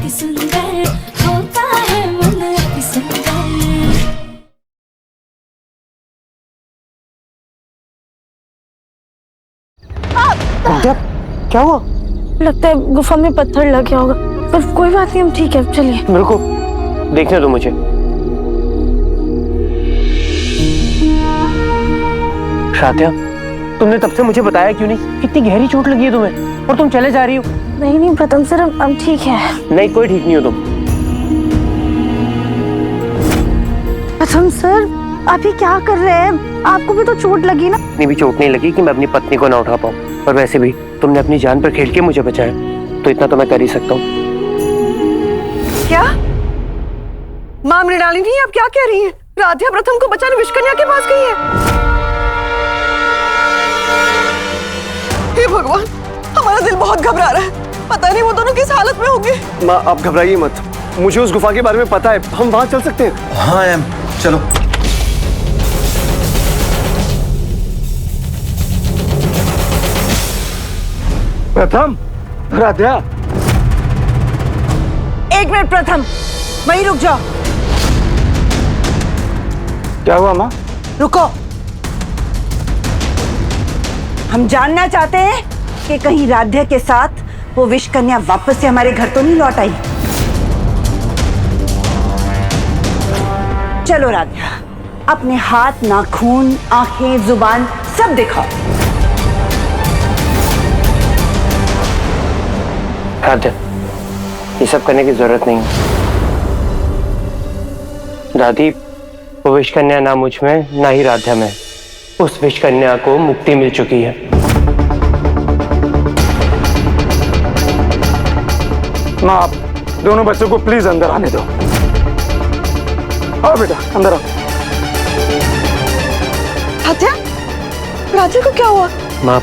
अति सुंदर होता है मन अति सुंदर। क्या हुआ? लगता है गुफा में पत्थर लग गया होगा, पर कोई बात नहीं, हम ठीक है, चलिए। मेरे को देखने दो मुझे। शातिया, तुमने तब से मुझे बताया क्यों नहीं? कितनी गहरी चोट लगी है तुम्हें और तुम चले जा रही हो। नहीं प्रथम सर, हम ठीक है। नहीं, कोई ठीक नहीं हो तुम। प्रथम सर, आप ये क्या कर रहे हैं? आपको भी तो चोट लगी ना। इतनी भी चोट नहीं लगी कि मैं अपनी पत्नी को ना उठा पाऊँ, पर वैसे भी तुमने अपनी जान पर खेल के मुझे बचाया, तो इतना तो मैं कर ही सकता हूँ। क्या मां मृणालिनी, आप क्या कह रही हैं? राधिया प्रथम को बचाने विष्कन्या के पास गई है। हे भगवान, हमारा दिल बहुत घबरा रहा है। पता नहीं वो दोनों किस हालत में होंगे। माँ, आप घबराइए मत, मुझे उस गुफा के बारे में पता है, हम वहां चल सकते हैं। हाँ एम, चलो। प्रथम, राधिया। एक मिनट प्रथम, वहीं रुक जाओ। क्या हुआ माँ? रुको, हम जानना चाहते हैं कि कहीं राध्या के साथ वो विष्कन्या वापस से हमारे घर तो नहीं लौट आई। चलो राध्या, अपने हाथ, नाखून, आंखें, जुबान सब दिखाओ। राधिया, ये सब करने की जरूरत नहीं है। दादी, वो विष्कन्या ना मुझ में ना ही राधिया में। उस विष्कन्या को मुक्ति मिल चुकी है। माँ, आप दोनों बच्चों को प्लीज अंदर आने दो। आओ बेटा, अंदर आओ। राध्या, राध्या को क्या हुआ? माँ,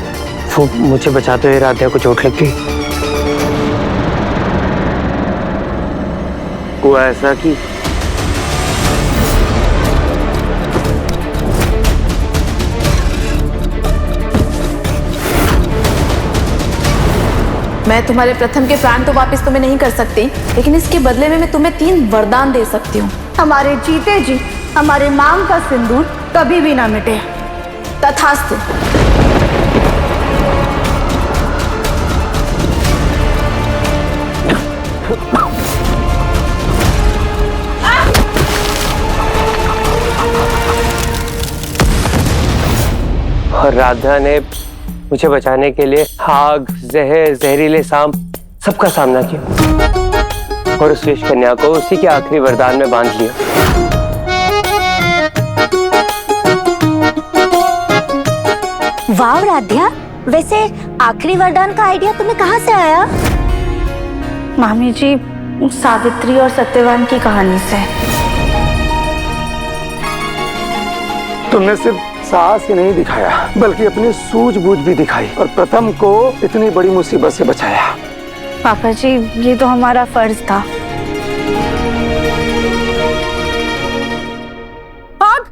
वो मुझे बचाते हुए राधिया को चोट लग गई। हुआ ऐसा कि मैं तुम्हारे प्रथम के प्राण तो वापस तुम्हें नहीं कर सकती, लेकिन इसके बदले में मैं तुम्हें 3 वरदान दे सकती हूँ। हमारे जीते जी हमारे मांग का सिंदूर कभी भी ना मिटे। तथास्तु। और राधा ने मुझे बचाने के लिए आग, जहर, जहरीले सांप सबका सामना किया और उस विष्कन्या को उसी के आखिरी वरदान में बांध लिया। वाह राध्या, वैसे आखिरी वरदान का आइडिया तुम्हें कहाँ से आया? मामी जी, सावित्री और सत्यवान की कहानी से। तुमने सिर्फ साहस ही नहीं दिखाया, बल्कि अपनी सूझबूझ भी दिखाई और प्रथम को इतनी बड़ी मुसीबत से बचाया। पापा जी, ये तो हमारा फर्ज था। आग!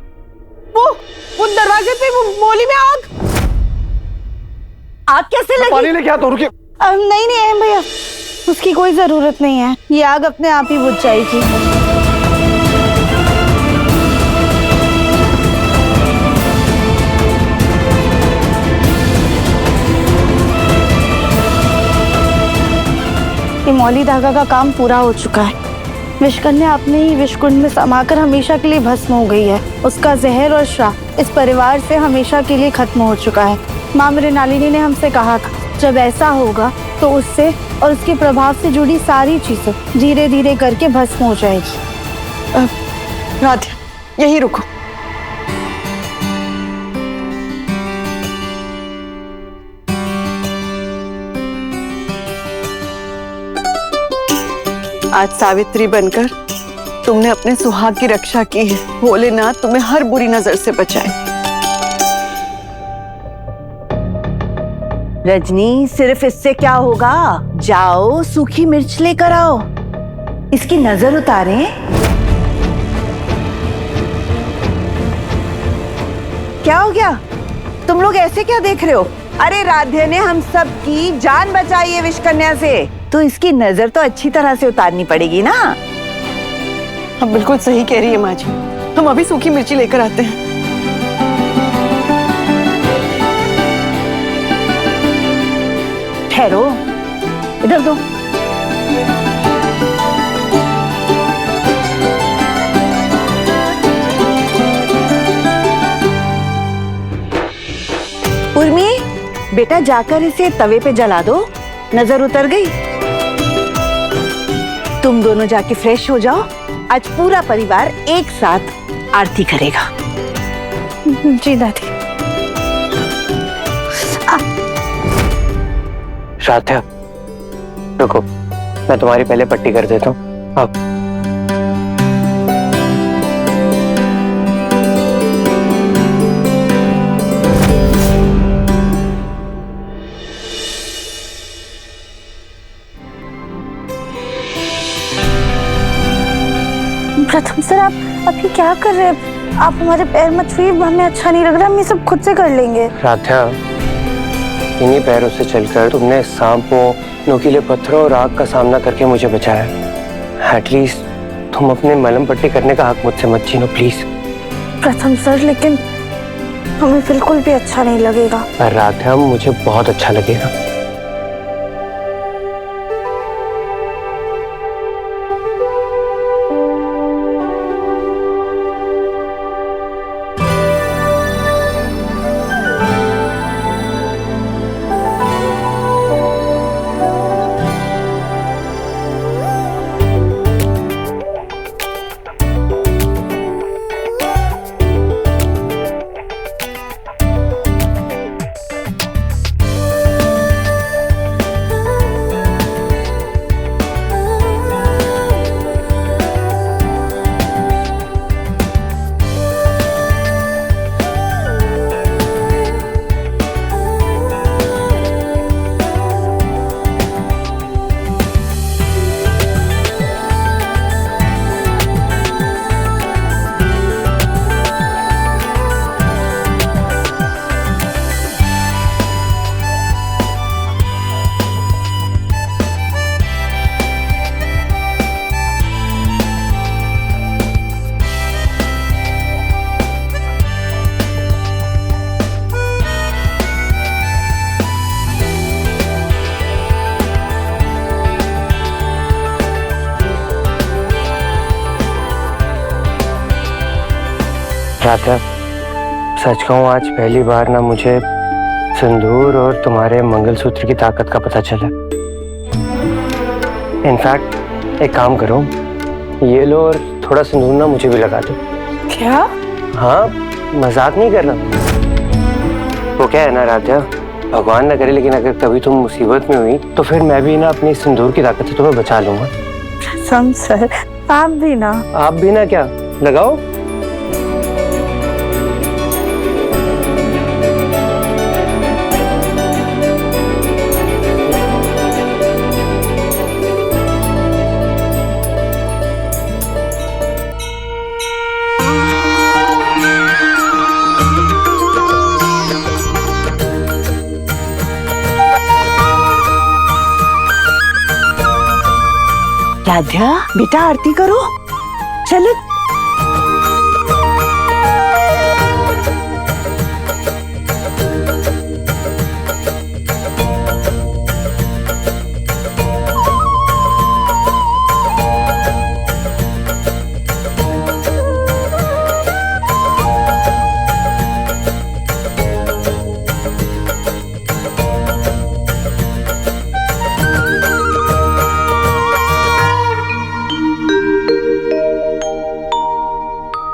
वो दरवाजे पे वो मोली में आग! आग कैसे लगी? पानी लेके आ तो रुके। नहीं है भैया, उसकी कोई जरूरत नहीं है, ये आग अपने आप ही बुझ जाएगी। मौली धागा का काम पूरा हो चुका है। विष्कन्या अपने ही विषकुंड में समाकर हमेशा के लिए भस्म हो गई है। उसका जहर और श्राप इस परिवार से हमेशा के लिए खत्म हो चुका है। मां मृणालिनी ने हमसे कहा था, जब ऐसा होगा तो उससे और उसके प्रभाव से जुड़ी सारी चीजें धीरे धीरे करके भस्म हो जाएगी। राधिया, यही रुको। आज सावित्री बनकर तुमने अपने सुहाग की रक्षा की है। भोलेनाथ तुम्हें हर बुरी नजर से बचाए। रजनी, सिर्फ इससे क्या होगा? जाओ सूखी मिर्च लेकर आओ, इसकी नजर उतारें। क्या हो गया? तुम लोग ऐसे क्या देख रहे हो? अरे राधे ने हम सब की जान बचाई है विष्कन्या से। तो इसकी नजर तो अच्छी तरह से उतारनी पड़ेगी ना। आप बिल्कुल सही कह रही है माँ जी, हम अभी सूखी मिर्ची लेकर आते हैं। ठहरो, इधर दो। उर्मी, बेटा जाकर इसे तवे पे जला दो, नजर उतर गई। तुम दोनों जाके फ्रेश हो जाओ, आज पूरा परिवार एक साथ आरती करेगा। जी दादी। राधा, रुको, मैं तुम्हारी पहले पट्टी कर देता हूँ। अब प्रथम सर, आप अभी क्या कर रहे हैं? आप हमारे पैर मत छुइए, हमें अच्छा नहीं लग रहा, हम ये सब खुद से कर लेंगे। राधा, इन्हीं पैरों से चलकर तुमने सांपों, नुकीले पत्थरों और आग का सामना करके मुझे बचाया। एटलीस्ट तुम अपने मलहम पट्टी करने का हक मुझसे मत छीनो प्लीज। प्रथम सर, लेकिन हमें बिल्कुल भी अच्छा नहीं लगेगा। राधा, मुझे बहुत अच्छा लगेगा। राधा, सच कहूँ आज पहली बार ना मुझे सिंदूर और तुम्हारे मंगलसूत्र की ताकत का पता चला। इनफैक्ट एक काम करो, ये लो और थोड़ा सिंदूर ना मुझे भी लगा दो। क्या? हाँ, मजाक नहीं करना। वो क्या है ना राधा, भगवान न करे लेकिन अगर कभी तुम मुसीबत में हुई तो फिर मैं भी ना अपनी सिंदूर की ताकत से तुम्हें बचा लूंगा। प्रथम सर, आप भी ना। आप भी ना क्या? लगाओ। राधा, बेटा आरती करो, चलो।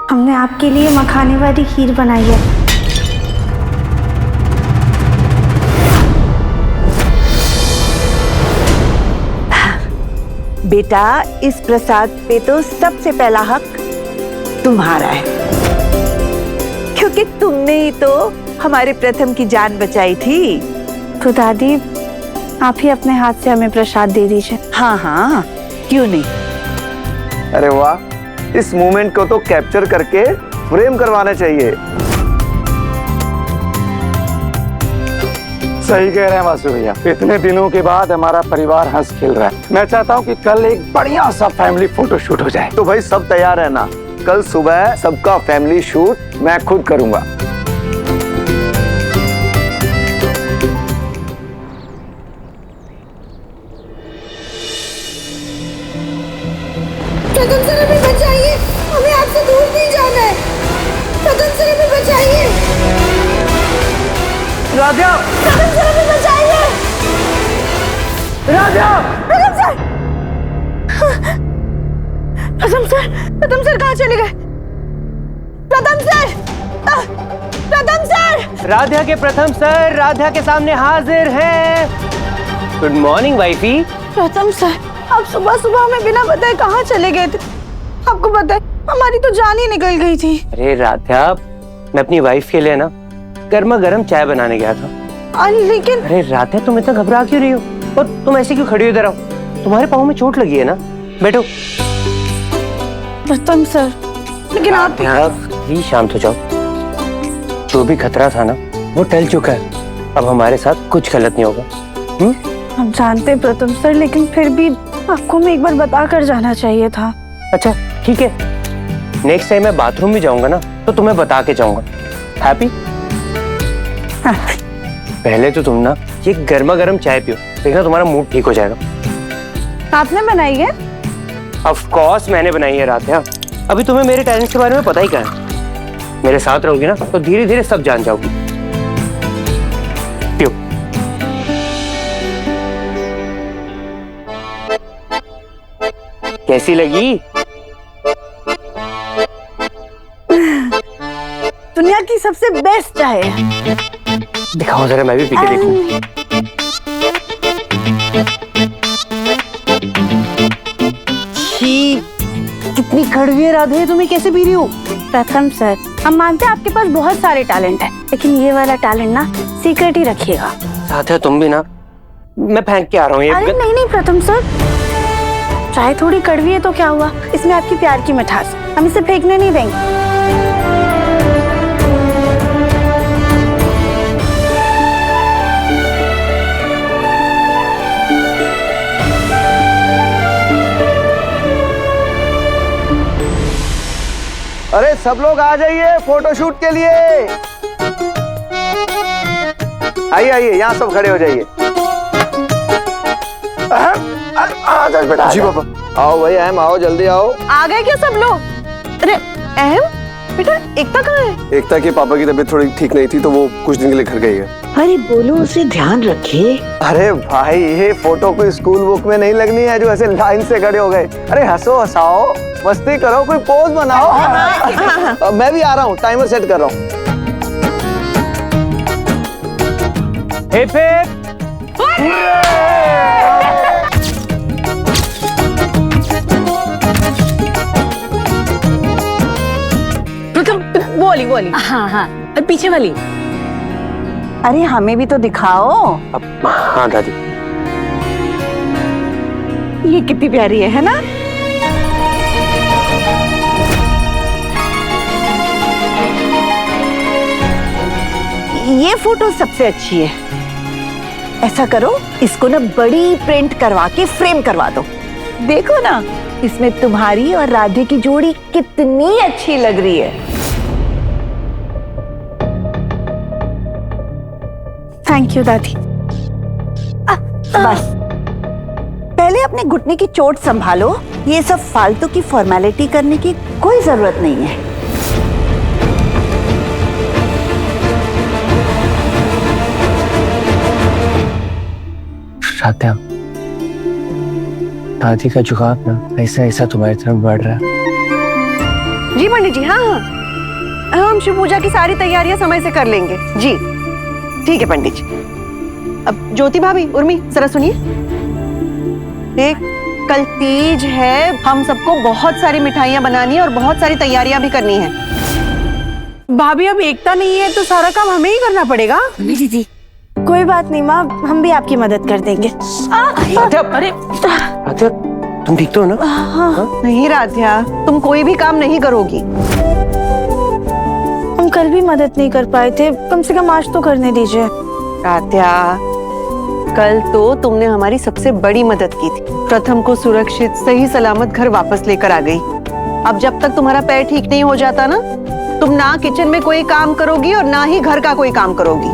हमने आपके लिए मखाने वाली खीर बनाई है। बेटा, इस प्रसाद पे तो सबसे पहला हक तुम्हारा है, क्योंकि तुमने ही तो हमारे प्रथम की जान बचाई थी। तो दादी, आप ही अपने हाथ से हमें प्रसाद दे दीजिए। हाँ हाँ, क्यों नहीं। अरे वाह, इस मोमेंट को तो कैप्चर करके फ्रेम करवाना चाहिए। सही कह रहे हैं वासु भैया, इतने दिनों के बाद हमारा परिवार हंस खेल रहा है। मैं चाहता हूँ कि कल एक बढ़िया सा फैमिली फोटो शूट हो जाए। तो भाई सब तैयार है ना? कल सुबह सबका फैमिली शूट मैं खुद करूंगा। प्रथम सर हमें बचाइए, हमें आपसे दूर नहीं जाना है। प्रथम सर हमें बचाइए। राधा, प्रथम सर हमें बचाइए। राधा, प्रथम सर, प्रथम सर, प्रथम सर कहाँ चले गए? प्रथम सर, प्रथम सर। राधा के प्रथम सर राधा के सामने हाजिर हैं। Good morning wifey. प्रथम सर, आप सुबह सुबह हमें बिना बताए कहाँ चले गए थे? आपको पता है हमारी तो जान ही निकल गई थी। अरे राधा, मैं अपनी वाइफ के लिए ना गर्मा गर्म चाय बनाने गया था। लेकिन अरे राधा, तुम इतना घबरा क्यों रही हो? और तुम ऐसे क्यों खड़ी हो? इधर आओ, तुम्हारे पाँव में चोट लगी है ना, बैठो। प्रथम सर, लेकिन आप प्लीज शांत हो जाओ। जो भी खतरा था ना वो टल चुका है। अब हमारे साथ कुछ गलत नहीं होगा। हम जानते हैं प्रथम सर, लेकिन फिर भी आपको मैं एक बार बता कर जाना चाहिए था। अच्छा ठीक है, नेक्स्ट टाइम मैं बाथरूम भी जाऊंगा ना तो तुम्हें बता के जाऊंगा। हैप्पी? पहले तो तुम ना ये गर्मा गर्म चाय पियो, देखना तुम्हारा मूड ठीक हो जाएगा। आपने बनाई है? ऑफ कोर्स मैंने बनाई है राधा। अभी तुम्हें मेरे टैलेंट के बारे में पता ही क्या है। मेरे साथ रहोगी ना तो धीरे धीरे सब जान जाओगी। पियो। कैसी लगी? दुनिया की सबसे बेस्ट चाय है। दिखाओ जरा, मैं भी पी के देखूं। कितनी कड़वी है राधे, तुम्हें कैसे पी रही हो? प्रथम सर, हम मानते हैं आपके पास बहुत सारे टैलेंट है, लेकिन ये वाला टैलेंट ना सीक्रेट ही रखिएगा। राधा तुम भी ना, मैं फेंक के आ रहा हूँ। अरे नहीं नहीं प्रथम सर, चाय थोड़ी कड़वी है तो क्या हुआ, इसमें आपकी प्यार की मिठास, हम इसे फेंकने नहीं देंगे। अरे सब लोग आ जाइए फोटोशूट के लिए। आइए आइए, यहाँ सब खड़े हो जाइए। बेटा जी पापा। आओ भाई अहम, आओ जल्दी आओ। आ गए क्या सब लोग? अरे अहम बेटा, एकता कहाँ है? एकता के पापा की तबीयत थोड़ी ठीक नहीं थी तो वो कुछ दिन के लिए घर गई है। अरे बोलो उसे ध्यान रखे। अरे भाई, ये फोटो कोई स्कूल बुक में नहीं लगनी है जो ऐसे लाइन से खड़े हो गए। अरे हंसो हंसाओ, मस्ती करो, कोई पोज बनाओ। मैं भी आ रहा हूँ, टाइमर सेट कर रहा हूँ। वो वाली। हाँ हाँ, पीछे वाली। अरे हमें भी तो दिखाओ। हाँ दादी। ये कितनी प्यारी है ना? ये फोटो सबसे अच्छी है। ऐसा करो, इसको ना बड़ी प्रिंट करवा के फ्रेम करवा दो। देखो ना, इसमें तुम्हारी और राधे की जोड़ी कितनी अच्छी लग रही है। थैंक यू दादी। बस पहले अपने घुटने की चोट संभालो। ये सब फालतू की फॉर्मेलिटी करने की कोई जरूरत नहीं है। राधा, दादी का जुकाम ना ऐसा ऐसा तुम्हारी तरफ बढ़ रहा है। जी पंडित जी, हाँ हाँ, हम शिव पूजा की सारी तैयारियां समय से कर लेंगे जी। ठीक है पंडित जी। अब ज्योति भाभी, उर्मी जरा सुनिए। देख, कल तीज है, हम सबको बहुत सारी मिठाइयां बनानी है और बहुत सारी तैयारियां भी करनी है। भाभी अब एकता नहीं है तो सारा काम हमें ही करना पड़ेगा। दीदी कोई बात नहीं माँ, हम भी आपकी मदद कर देंगे। अरे राधा, तुम ठीक तो हो ना? नहीं राध्या, तुम कोई भी काम नहीं करोगी। हम कल भी मदद नहीं कर पाए थे, कम से कम आज तो करने दीजिए। राध्या, कल तो तुमने हमारी सबसे बड़ी मदद की थी। प्रथम को सुरक्षित सही सलामत घर वापस लेकर आ गई। अब जब तक तुम्हारा पैर ठीक नहीं हो जाता ना, तुम ना किचन में कोई काम करोगी और ना ही घर का कोई काम करोगी।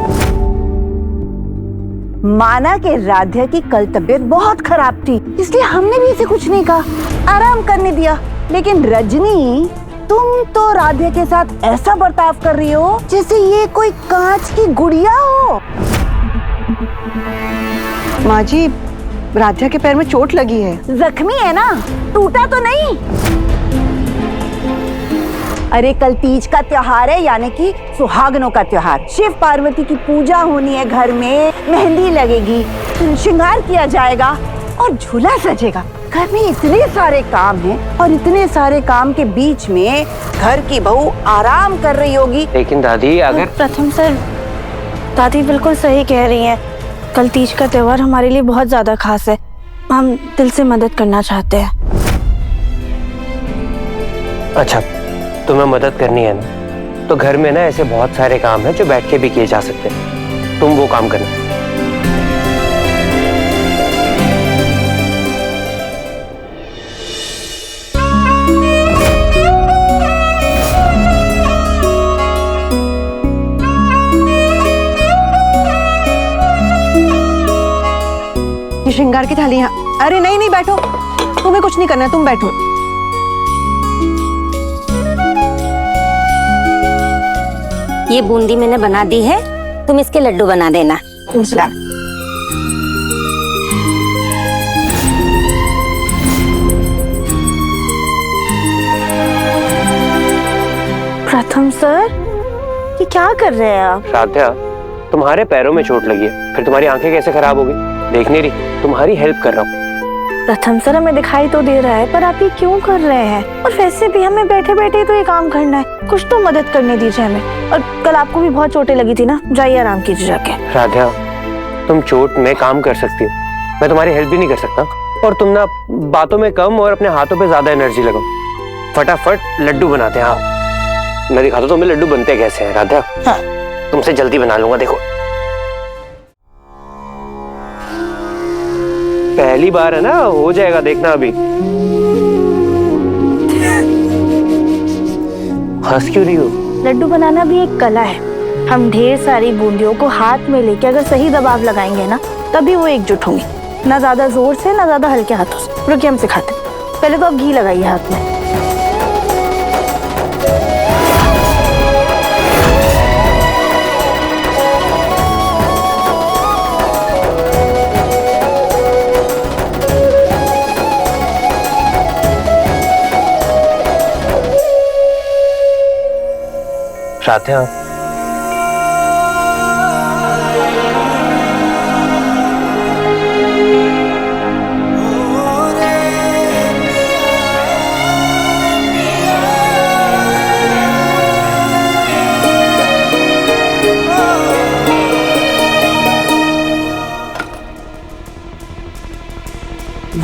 माना कि राध्या की कल तबीयत बहुत खराब थी, इसलिए हमने भी इसे कुछ नहीं कहा, आराम करने दिया। लेकिन रजनी, तुम तो राध्या के साथ ऐसा बर्ताव कर रही हो जैसे ये कोई कांच की गुड़िया हो। माँ जी, राध्या के पैर में चोट लगी है। जख्मी है ना, टूटा तो नहीं? अरे कल तीज का त्योहार है, यानी कि सुहागनों का त्योहार। शिव पार्वती की पूजा होनी है, घर में मेहंदी लगेगी, श्रृंगार किया जाएगा और झूला सजेगा। घर में इतने सारे काम हैं और इतने सारे काम के बीच में घर की बहू आराम कर रही होगी। लेकिन दादी, अगर प्रथम सर, दादी बिल्कुल सही कह रही हैं। कल तीज का त्योहार हमारे लिए बहुत ज्यादा खास है। हम दिल से मदद करना चाहते हैं। अच्छा, तुम्हें मदद करनी है ना, तो घर में ना ऐसे बहुत सारे काम हैं जो बैठ के भी किए जा सकते हैं। तुम वो काम करना। श्रृंगार की थाली यहाँ। अरे नहीं नहीं, बैठो, तुम्हें कुछ नहीं करना, तुम बैठो। ये बूंदी मैंने बना दी है, तुम इसके लड्डू बना देना। प्रथम सर, ये क्या कर रहे हैं आप? राध्या, तुम्हारे पैरों में चोट लगी है, फिर तुम्हारी आंखें कैसे खराब होगी? देख नहीं रही, तुम्हारी हेल्प कर रहा हूँ। प्रथम सर, हमें दिखाई तो दे रहा है, पर आप ये क्यों कर रहे हैं? और वैसे भी हमें बैठे बैठे तो ये काम करना है, कुछ तो मदद करने दीजिए हमें। और कल आपको भी बहुत चोटें लगी थी ना, जाइए आराम कीजिए जाके। राध्या, तुम चोट में काम कर सकती हो, मैं तुम्हारी हेल्प भी नहीं कर सकता। और तुम ना बातों में कम और अपने हाथों पे ज्यादा एनर्जी लगाओ। फटाफट लड्डू बनाते हैं। हाँ, मैं दिखाता हूँ तुम्हें लड्डू बनते कैसे हैं। राध्या, हाँ। तुमसे जल्दी बना लूंगा, देखो। पहली बार है ना, हो जाएगा, देखना। अभी हंस क्यों रही हो? लड्डू बनाना भी एक कला है। हम ढेर सारी बूंदियों को हाथ में लेके अगर सही दबाव लगाएंगे ना, तभी वो एकजुट होंगी। ना ज्यादा जोर से, ना ज्यादा हल्के हाथों से। रुकिए, हम सिखाते हैं। पहले तो आप घी लगाइए हाथ में। राध्या,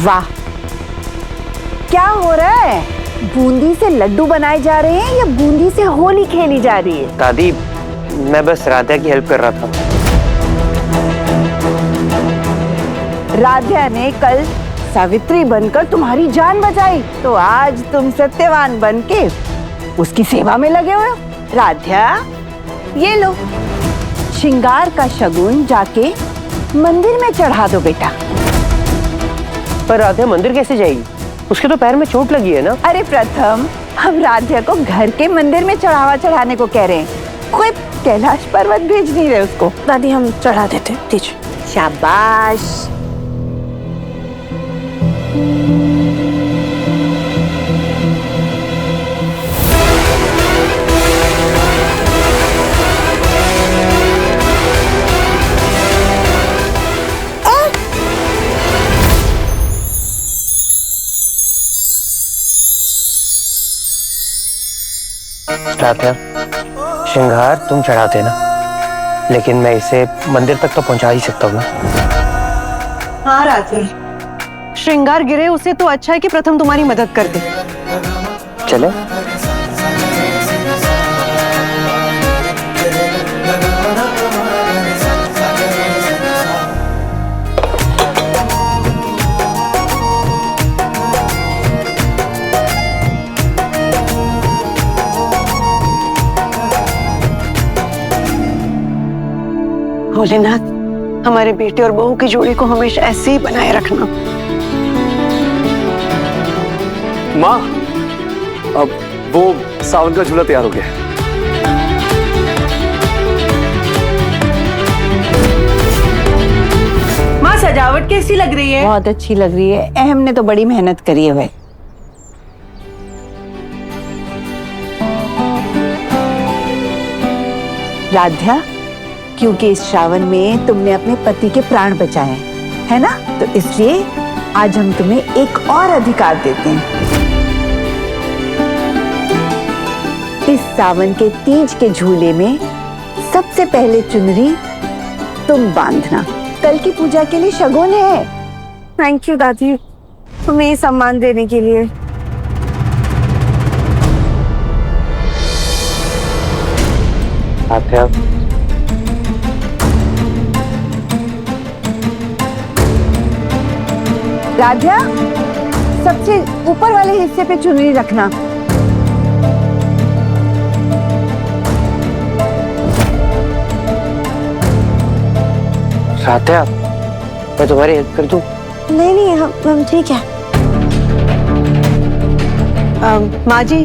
वाह, क्या हो रहा है? बूंदी से लड्डू बनाए जा रहे हैं या बूंदी से होली खेली जा रही है? दादी, मैं बस राध्या की हेल्प कर रहा था। राध्या ने कल सावित्री बनकर तुम्हारी जान बचाई, तो आज तुम सत्यवान बनके उसकी सेवा में लगे हुए हो। राध्या, ये लो, श्रृंगार का शगुन जाके मंदिर में चढ़ा दो बेटा। पर राध्या मंदिर कैसे जाएगी? उसके तो पैर में चोट लगी है ना। अरे प्रथम, हम राध्या को घर के मंदिर में चढ़ावा चढ़ाने को कह रहे हैं, कोई कैलाश पर्वत भेज नहीं रहे उसको। दादी, हम चढ़ा देते हैं, दीजिए। शाबाश। राध्या, श्रृंगार तुम चढ़ाते ना, लेकिन मैं इसे मंदिर तक तो पहुंचा ही सकता हूँ ना। हाँ राध्या, श्रृंगार गिरे उसे तो अच्छा है कि प्रथम तुम्हारी मदद कर दे। चले? भोलेनाथ, हमारे बेटे और बहू की जोड़ी को हमेशा ऐसे ही बनाए रखना। माँ, अब वो सावन का झूला तैयार हो गया है। माँ, सजावट कैसी लग रही है? बहुत अच्छी लग रही है। अहम ने तो बड़ी मेहनत करी है भाई। राध्या, क्योंकि इस श्रावण में तुमने अपने पति के प्राण बचाए है ना, तो इसलिए आज हम तुम्हें एक और अधिकार देते हैं। इस सावन के तीज के झूले में सबसे पहले चुनरी तुम बांधना। कल की पूजा के लिए शगुन है। थैंक यू दादी, हमें ये सम्मान देने के लिए। आते आप। राध्या, सबसे ऊपर वाले हिस्से पे चुनरी रखना। राध्या, मैं तुम्हारी हेल्प कर दूं? नहीं नहीं, हम ठीक है। माँ जी,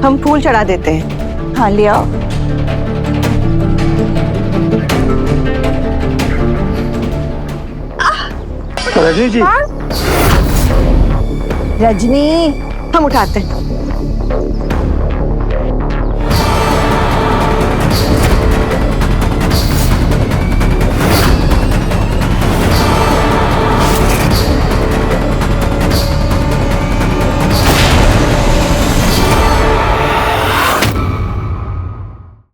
हम फूल चढ़ा देते हैं। हाँ, ले आओ। रजनी जी। रजनी, हम उठाते हैं।